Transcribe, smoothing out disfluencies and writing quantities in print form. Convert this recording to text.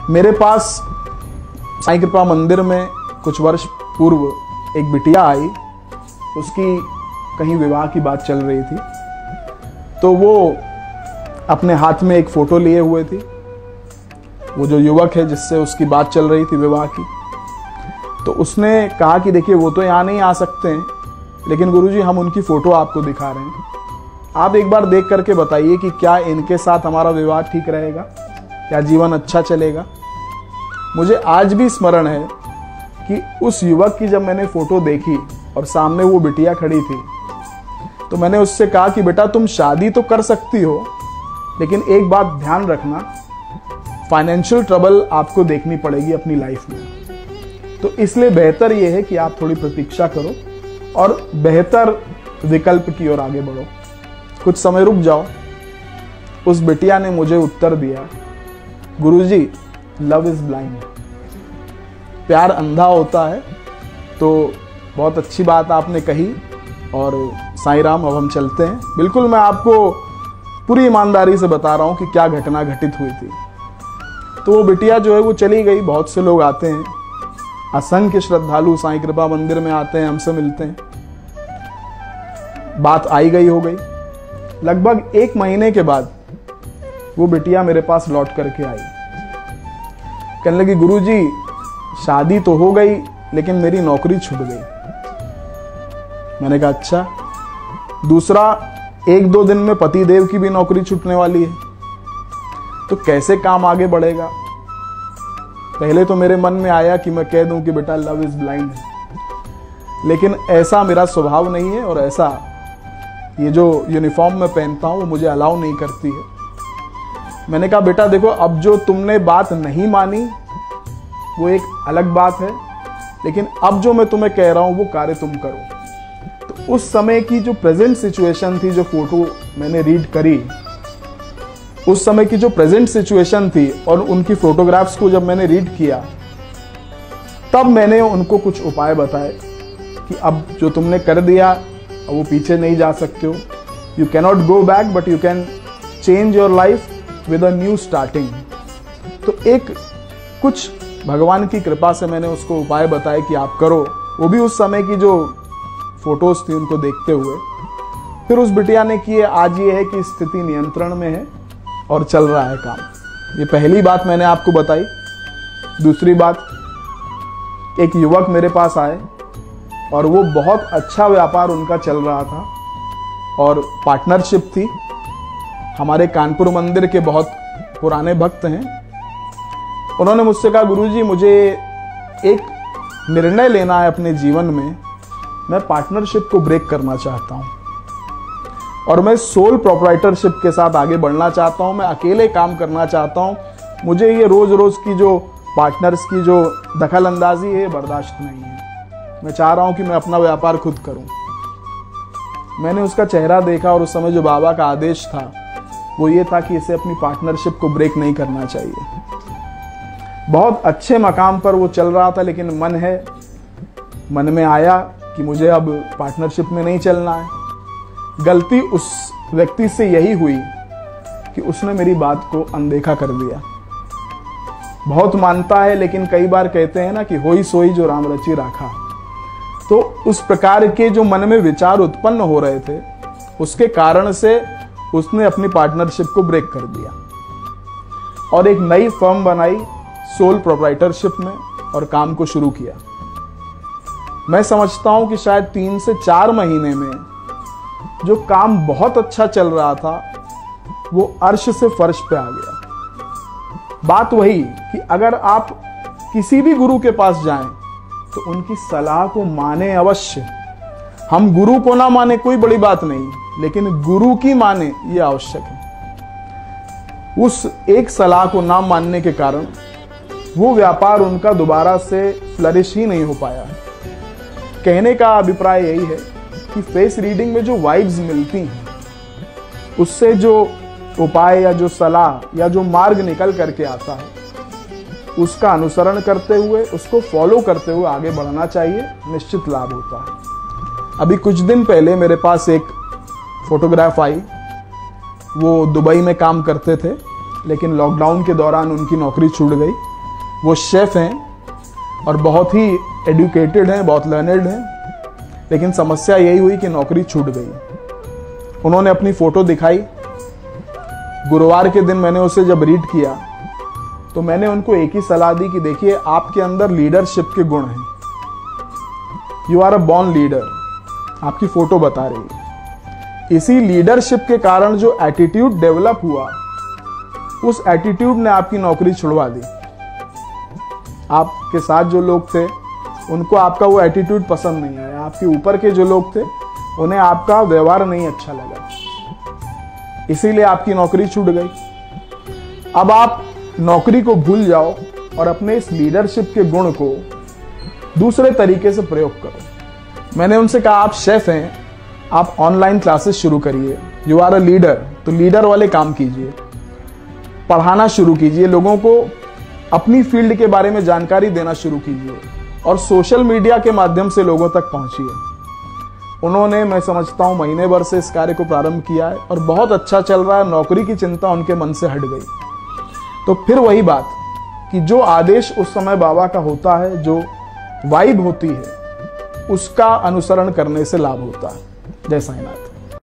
मेरे पास साईं कृपा मंदिर में कुछ वर्ष पूर्व एक बिटिया आई, उसकी कहीं विवाह की बात चल रही थी, तो वो अपने हाथ में एक फोटो लिए हुए थी। वो जो युवक है जिससे उसकी बात चल रही थी विवाह की, तो उसने कहा कि देखिए वो तो यहाँ नहीं आ सकते हैं, लेकिन गुरुजी हम उनकी फोटो आपको दिखा रहे हैं, आप एक बार देख करके बताइए कि क्या इनके साथ हमारा विवाह ठीक रहेगा, क्या जीवन अच्छा चलेगा। मुझे आज भी स्मरण है कि उस युवक की जब मैंने फोटो देखी और सामने वो बिटिया खड़ी थी, तो मैंने उससे कहा कि बेटा तुम शादी तो कर सकती हो, लेकिन एक बात ध्यान रखना, फाइनेंशियल ट्रबल आपको देखनी पड़ेगी अपनी लाइफ में। तो इसलिए बेहतर यह है कि आप थोड़ी प्रतीक्षा करो और बेहतर विकल्प की ओर आगे बढ़ो, कुछ समय रुक जाओ। उस बिटिया ने मुझे उत्तर दिया, गुरुजी लव इज ब्लाइंड, प्यार अंधा होता है। तो बहुत अच्छी बात आपने कही और साईं राम अब हम चलते हैं। बिल्कुल मैं आपको पूरी ईमानदारी से बता रहा हूं कि क्या घटना घटित हुई थी। तो वो बिटिया जो है वो चली गई। बहुत से लोग आते हैं, असंख्य श्रद्धालु साईं कृपा मंदिर में आते हैं, हमसे मिलते हैं। बात आई गई हो गई। लगभग 1 महीने के बाद वो बिटिया मेरे पास लौट करके आई, कहने लगी गुरुजी शादी तो हो गई लेकिन मेरी नौकरी छूट गई। मैंने कहा अच्छा। दूसरा, 1-2 दिन में पति देव की भी नौकरी छूटने वाली है, तो कैसे काम आगे बढ़ेगा। पहले तो मेरे मन में आया कि मैं कह दूं कि बेटा लव इज ब्लाइंड है, लेकिन ऐसा मेरा स्वभाव नहीं है और ऐसा ये जो यूनिफॉर्म मैं पहनता हूं वो मुझे अलाउ नहीं करती है। मैंने कहा बेटा देखो, अब जो तुमने बात नहीं मानी वो एक अलग बात है, लेकिन अब जो मैं तुम्हें कह रहा हूं वो कार्य तुम करो। तो उस समय की जो प्रेजेंट सिचुएशन थी, जो फोटो मैंने रीड करी, उस समय की जो प्रेजेंट सिचुएशन थी और उनकी फोटोग्राफ्स को जब मैंने रीड किया, तब मैंने उनको कुछ उपाय बताए कि अब जो तुमने कर दिया अब वो पीछे नहीं जा सकते हो। You cannot go back but you can change your life with a new starting. तो एक कुछ भगवान की कृपा से मैंने उसको उपाय बताए कि आप करो, वो भी उस समय की जो फोटोज थी उनको देखते हुए। फिर उस बिटिया ने किए। आज ये है कि स्थिति नियंत्रण में है और चल रहा है काम। ये पहली बात मैंने आपको बताई। दूसरी बात, एक युवक मेरे पास आए और वो बहुत अच्छा व्यापार उनका चल रहा था और पार्टनरशिप थी। हमारे कानपुर मंदिर के बहुत पुराने भक्त हैं। उन्होंने मुझसे कहा गुरुजी मुझे एक निर्णय लेना है अपने जीवन में, मैं पार्टनरशिप को ब्रेक करना चाहता हूं और मैं सोल प्रोप्राइटरशिप के साथ आगे बढ़ना चाहता हूं। मैं अकेले काम करना चाहता हूं। मुझे ये रोज रोज की जो पार्टनर्स की जो दखल अंदाजी है बर्दाश्त नहीं है। मैं चाह रहा हूं कि मैं अपना व्यापार खुद करूं। मैंने उसका चेहरा देखा और उस समय जो बाबा का आदेश था वो ये था कि इसे अपनी पार्टनरशिप को ब्रेक नहीं करना चाहिए। बहुत अच्छे मकाम पर वो चल रहा था, लेकिन मन में आया कि मुझे अब पार्टनरशिप में नहीं चलना है। गलती उस व्यक्ति से यही हुई कि उसने मेरी बात को अनदेखा कर दिया। बहुत मानता है, लेकिन कई बार कहते हैं ना कि होई सोई जो राम रची राखा। तो उस प्रकार के जो मन में विचार उत्पन्न हो रहे थे, उसके कारण से उसने अपनी पार्टनरशिप को ब्रेक कर दिया और एक नई फर्म बनाई सोल प्रोप्राइटरशिप में और काम को शुरू किया। मैं समझता हूं कि शायद 3 से 4 महीने में जो काम बहुत अच्छा चल रहा था वो अर्श से फर्श पे आ गया। बात वही कि अगर आप किसी भी गुरु के पास जाएं तो उनकी सलाह को माने अवश्य। हम गुरु को ना माने कोई बड़ी बात नहीं, लेकिन गुरु की माने ये आवश्यक है। उस एक सलाह को ना मानने के कारण वो व्यापार उनका दोबारा से फ्लरिश ही नहीं हो पाया। कहने का अभिप्राय यही है कि फेस रीडिंग में जो वाइब्स मिलती हैं, उससे जो उपाय या जो सलाह या जो मार्ग निकल करके आता है, उसका अनुसरण करते हुए, उसको फॉलो करते हुए आगे बढ़ना चाहिए। निश्चित लाभ होता है। अभी कुछ दिन पहले मेरे पास एक फोटोग्राफ आई। वो दुबई में काम करते थे लेकिन लॉकडाउन के दौरान उनकी नौकरी छूट गई। वो शेफ हैं और बहुत ही एडुकेटेड हैं, बहुत लर्नेड हैं, लेकिन समस्या यही हुई कि नौकरी छूट गई। उन्होंने अपनी फोटो दिखाई। गुरुवार के दिन मैंने उसे जब रीड किया तो मैंने उनको एक ही सलाह दी कि देखिए, आपके अंदर लीडरशिप के गुण हैं, you are a born leader, आपकी फोटो बता रही है। इसी लीडरशिप के कारण जो एटीट्यूड डेवलप हुआ, उस एटीट्यूड ने आपकी नौकरी छुड़वा दी। आपके साथ जो लोग थे उनको आपका वो एटीट्यूड पसंद नहीं आया, आपके ऊपर के जो लोग थे उन्हें आपका व्यवहार नहीं अच्छा लगा, इसीलिए आपकी नौकरी छूट गई। अब आप नौकरी को भूल जाओ और अपने इस लीडरशिप के गुण को दूसरे तरीके से प्रयोग करो। मैंने उनसे कहा, आप शेफ हैं, आप ऑनलाइन क्लासेस शुरू करिए, यू आर अ लीडर, तो लीडर वाले काम कीजिए, पढ़ाना शुरू कीजिए, लोगों को अपनी फील्ड के बारे में जानकारी देना शुरू कीजिए और सोशल मीडिया के माध्यम से लोगों तक पहुंचिए। उन्होंने, मैं समझता हूं, महीने भर से इस कार्य को प्रारंभ किया है और बहुत अच्छा चल रहा है। नौकरी की चिंता उनके मन से हट गई। तो फिर वही बात कि जो आदेश उस समय बाबा का होता है, जो वाइब होती है, उसका अनुसरण करने से लाभ होता है। जय साईनाथ।